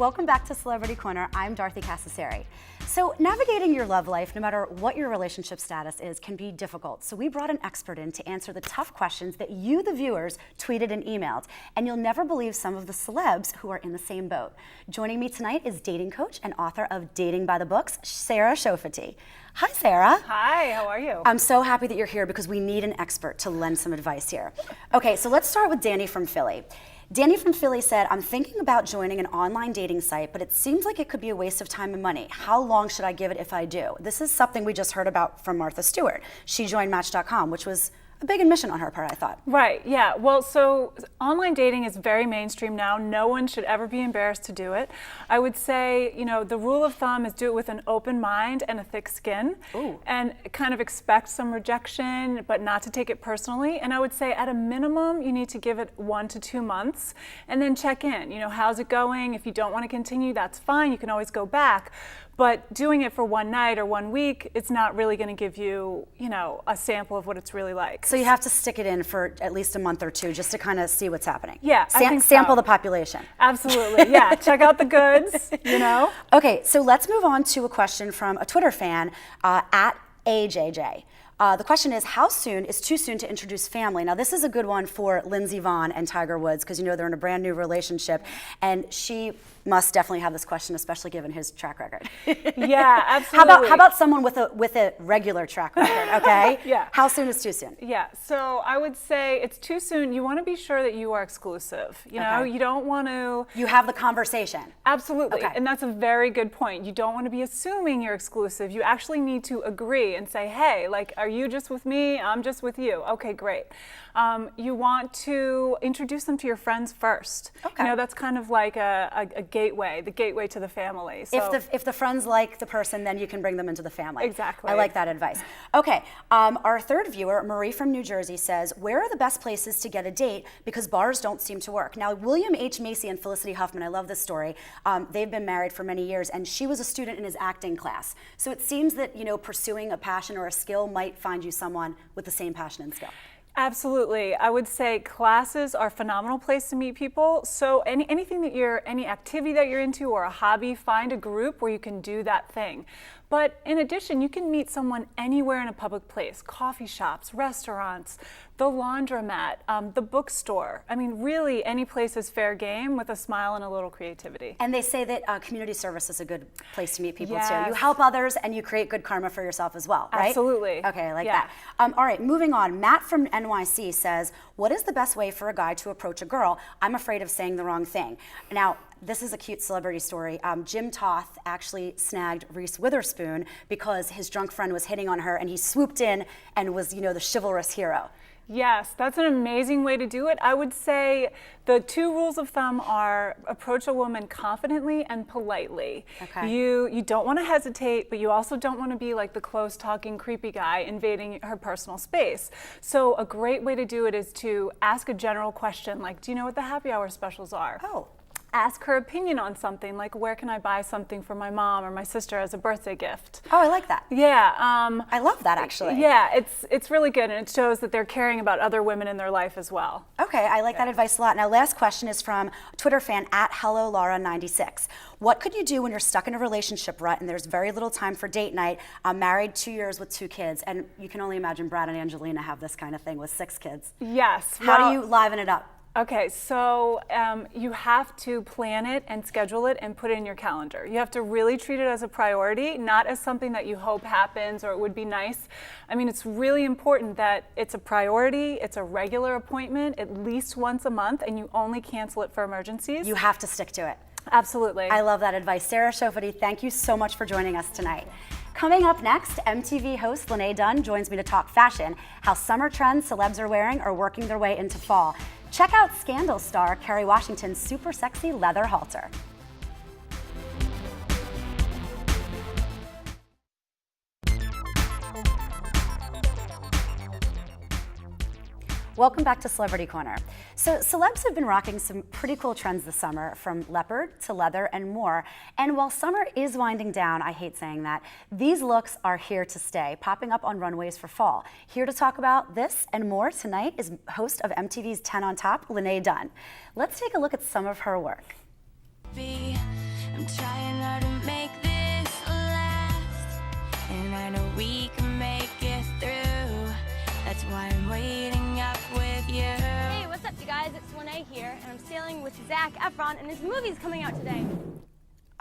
Welcome back to Celebrity Corner. I'm Dorothy Cascerceri. So navigating your love life, no matter what your relationship status is, can be difficult. So we brought an expert in to answer the tough questions that you, the viewers, tweeted and emailed. And you'll never believe some of the celebs who are in the same boat. Joining me tonight is dating coach and author of Dating by the Books, Sarah Schofety. Hi, Sarah. Hi, how are you? I'm so happy that you're here because we need an expert to lend some advice here. Okay, so let's start with Danny from Philly. Danny from Philly said, I'm thinking about joining an online dating site, but it seems like it could be a waste of time and money. How long should I give it if I do? This is something we just heard about from Martha Stewart. She joined Match.com, which was a big admission on her part, I thought. Right, yeah. Well, so online dating is very mainstream now. No one should ever be embarrassed to do it. I would say, you know, the rule of thumb is do it with an open mind and a thick skin. Ooh. And kind of expect some rejection, but not to take it personally. And I would say at a minimum, you need to give it 1 to 2 months and then check in. You know, how's it going? If you don't want to continue, that's fine. You can always go back. But doing it for one night or 1 week, it's not really going to give you, you know, a sample of what it's really like. So you have to stick it in for at least a month or two just to kind of see what's happening. Yeah, I think sample so. the population. Absolutely, yeah. Check out the goods, you know. Okay, so let's move on to a question from a Twitter fan, at AJJ. The question is, how soon is too soon to introduce family? Now, this is a good one for Lindsey Vonn and Tiger Woods because, you know, they're in a brand new relationship, and she must definitely have this question, especially given his track record. Yeah, absolutely. How about someone with a regular track record, okay? Yeah. How soon is too soon? Yeah, so I would say it's too soon. You want to be sure that you are exclusive. You know, you don't want to... You have the conversation. Absolutely, Okay. and that's a very good point. You don't want to be assuming you're exclusive. You actually need to agree and say, hey, like, are you just with me? I'm just with you. Okay, great. You want to introduce them to your friends first. Okay. You know, that's kind of like a gateway, the gateway to the family. So If the friends like the person, then you can bring them into the family. Exactly. I like that advice. Okay, our third viewer, Marie from New Jersey, says, where are the best places to get a date because bars don't seem to work? Now, William H. Macy and Felicity Huffman, I love this story. They've been married for many years, and she was a student in his acting class. So it seems that, you know, pursuing a passion or a skill might find you someone with the same passion and skill. Absolutely. I would say classes are a phenomenal place to meet people. So any activity that you're into or a hobby, find a group where you can do that thing. But in addition, you can meet someone anywhere in a public place, coffee shops, restaurants, the laundromat, the bookstore. I mean, really, any place is fair game with a smile and a little creativity. And they say that community service is a good place to meet people too. Yes. You help others and you create good karma for yourself as well, right? Absolutely. Okay, I like Yeah. that. All right, moving on. Matt from NYC says, what is the best way for a guy to approach a girl? I'm afraid of saying the wrong thing. Now, this is a cute celebrity story. Jim Toth actually snagged Reese Witherspoon because his drunk friend was hitting on her, and he swooped in and was, you know, the chivalrous hero. Yes, that's an amazing way to do it. I would say the 2 rules of thumb are approach a woman confidently and politely. Okay. You don't want to hesitate, but you also don't want to be like the close talking creepy guy invading her personal space. So a great way to do it is to ask a general question like, do you know what the happy hour specials are? Oh. Ask her opinion on something, like where can I buy something for my mom or my sister as a birthday gift? Oh, I like that. Yeah. I love that, actually. Yeah, it's really good, and it shows that they're caring about other women in their life as well. Okay, I like that advice a lot. Now, last question is from Twitter fan at HelloLaura96. What could you do when you're stuck in a relationship rut and there's very little time for date night? I'm married 2 years with 2 kids, and you can only imagine Brad and Angelina have this kind of thing with 6 kids. Yes. How do you liven it up? Okay, so you have to plan it and schedule it and put it in your calendar. You have to really treat it as a priority, not as something that you hope happens or it would be nice. I mean, it's really important that it's a priority, it's a regular appointment at least once a month, and you only cancel it for emergencies. You have to stick to it. Absolutely. I love that advice. Sarah Schofety, thank you so much for joining us tonight. Coming up next, MTV host Lene Dunn joins me to talk fashion, how summer trends celebs are wearing are working their way into fall. Check out Scandal star Kerry Washington's super sexy leather halter. Welcome back to Celebrity Corner. So celebs have been rocking some pretty cool trends this summer, from leopard to leather and more. And while summer is winding down, I hate saying that, these looks are here to stay, popping up on runways for fall. Here to talk about this and more tonight is host of MTV's 10 on Top, Lene Dunn. Let's take a look at some of her work. I'm trying hard to make this last, and I know we can make it through. That's why I'm waiting up with you. Hey, what's up, you guys? It's Lene here, and I'm sailing with Zac Efron, and his movie's coming out today.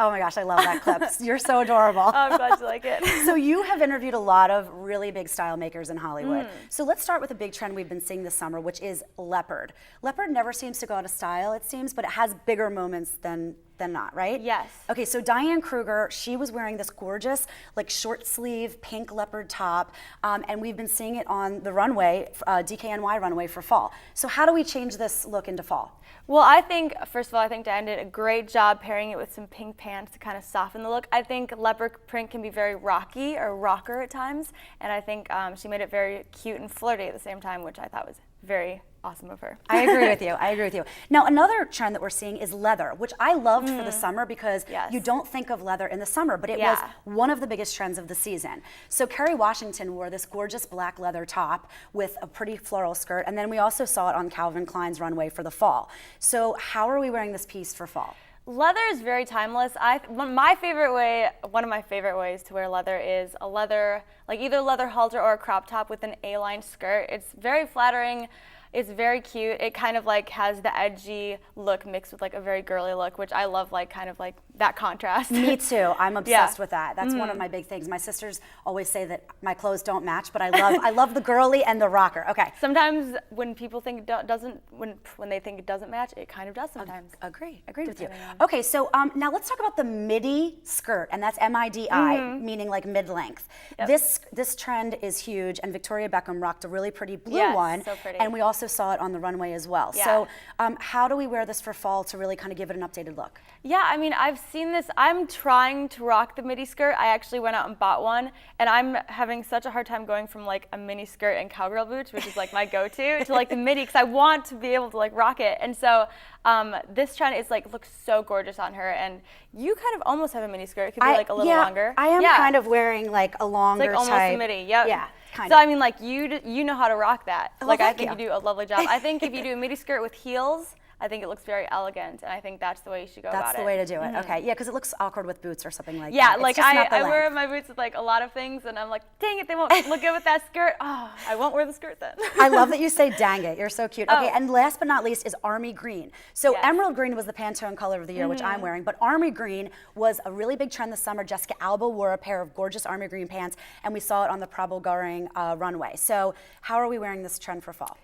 Oh my gosh, I love that clip. You're so adorable. Oh, I'm glad you like it. So you have interviewed a lot of really big style makers in Hollywood. So let's start with a big trend we've been seeing this summer, which is leopard. Leopard never seems to go out of style, it seems, but it has bigger moments than not, right? Yes. Okay, so Diane Kruger, she was wearing this gorgeous, like short sleeve pink leopard top, and we've been seeing it on the runway, DKNY runway for fall. So how do we change this look into fall? Well, I think, first of all, I think Diane did a great job pairing it with some pink pants to kind of soften the look. I think leopard print can be very rocky or rocker at times, and I think she made it very cute and flirty at the same time, which I thought was very awesome of her. I agree with you. I agree with you. Now, another trend that we're seeing is leather, which I loved for the summer because you don't think of leather in the summer, but it was one of the biggest trends of the season. So Kerry Washington wore this gorgeous black leather top with a pretty floral skirt, and then we also saw it on Calvin Klein's runway for the fall. So how are we wearing this piece for fall? Leather is very timeless. One of my favorite ways to wear leather is a leather, like either leather halter or a crop top with an A-line skirt. It's very flattering. It's very cute. It kind of like has the edgy look mixed with like a very girly look, which I love, like kind of like that contrast. Me too. I'm obsessed with that. That's one of my big things. My sisters always say that my clothes don't match, but I love the girly and the rocker. Okay. Sometimes when people think it doesn't, when they think it doesn't match, it kind of does sometimes. Agreed with you. Okay, so now let's talk about the midi skirt, and that's M-I-D-I, meaning like mid-length. Yep. This trend is huge, and Victoria Beckham rocked a really pretty blue Yes, one, so pretty. and we also saw it on the runway as well. Yeah. So how do we wear this for fall to really kind of give it an updated look? Yeah, I mean, I've seen this. I'm trying to rock the midi skirt. I actually went out and bought one, and I'm having such a hard time going from like a mini skirt and cowgirl boots, which is like my go-to, to like the midi, because I want to be able to like rock it. And so this trend is like looks so gorgeous on her, and you kind of almost have a mini skirt. It could be like a little longer. I am kind of wearing like a longer it's like almost type. a midi. Yep. Yeah. Kind so of. I mean, like you know how to rock that. Well, like I thank think you do a lovely job. I think if you do a midi skirt with heels, I think it looks very elegant, and I think that's the way you should go about it. That's the way to do it. Okay, yeah, because it looks awkward with boots or something like that. Yeah, It's like just not the I wear length. my boots with like a lot of things, and I'm like, dang it, they won't look good with that skirt. Oh, I won't wear the skirt then. I love that you say dang it. You're so cute. Okay, and last but not least is army green. So Yes. emerald green was the Pantone color of the year, which I'm wearing, but army green was a really big trend this summer. Jessica Alba wore a pair of gorgeous army green pants, and we saw it on the Prabal Garing runway. So how are we wearing this trend for fall?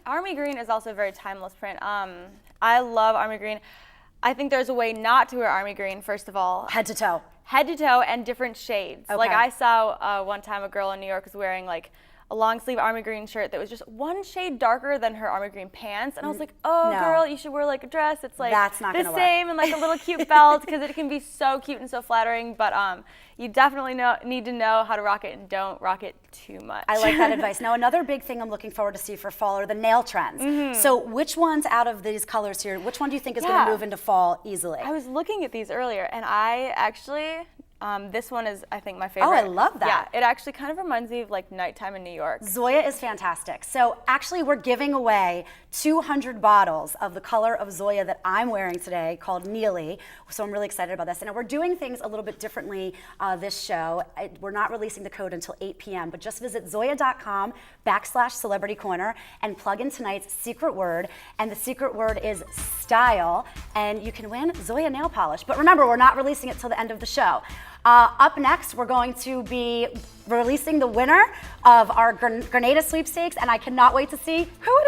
Army green is also a very timeless print. I love army green. I think there's a way not to wear army green, first of all. Head to toe. Head to toe and different shades. Okay. Like I saw one time a girl in New York was wearing like a long sleeve army green shirt that was just one shade darker than her army green pants, and I was like, oh No. girl, you should wear like a dress. It's like That's not the gonna work. same and like a little cute belt, because it can be so cute and so flattering, but you definitely need to know how to rock it, and don't rock it too much. I like that advice. Now, another big thing I'm looking forward to see for fall are the nail trends. So which ones out of these colors here, which one do you think is going to move into fall easily? I was looking at these earlier, and I actually, this one is, I think, my favorite. Oh, I love that. Yeah, it actually kind of reminds me of like nighttime in New York. Zoya is fantastic. So actually we're giving away 200 bottles of the color of Zoya that I'm wearing today called Neely. So I'm really excited about this. And we're doing things a little bit differently this show. We're not releasing the code until 8 p.m., but just visit zoya.com/Celebrity Corner and plug in tonight's secret word. And the secret word is style. And you can win Zoya nail polish. But remember, we're not releasing it till the end of the show. Up next, we're going to be releasing the winner of our Grenada sweepstakes, and I cannot wait to see who it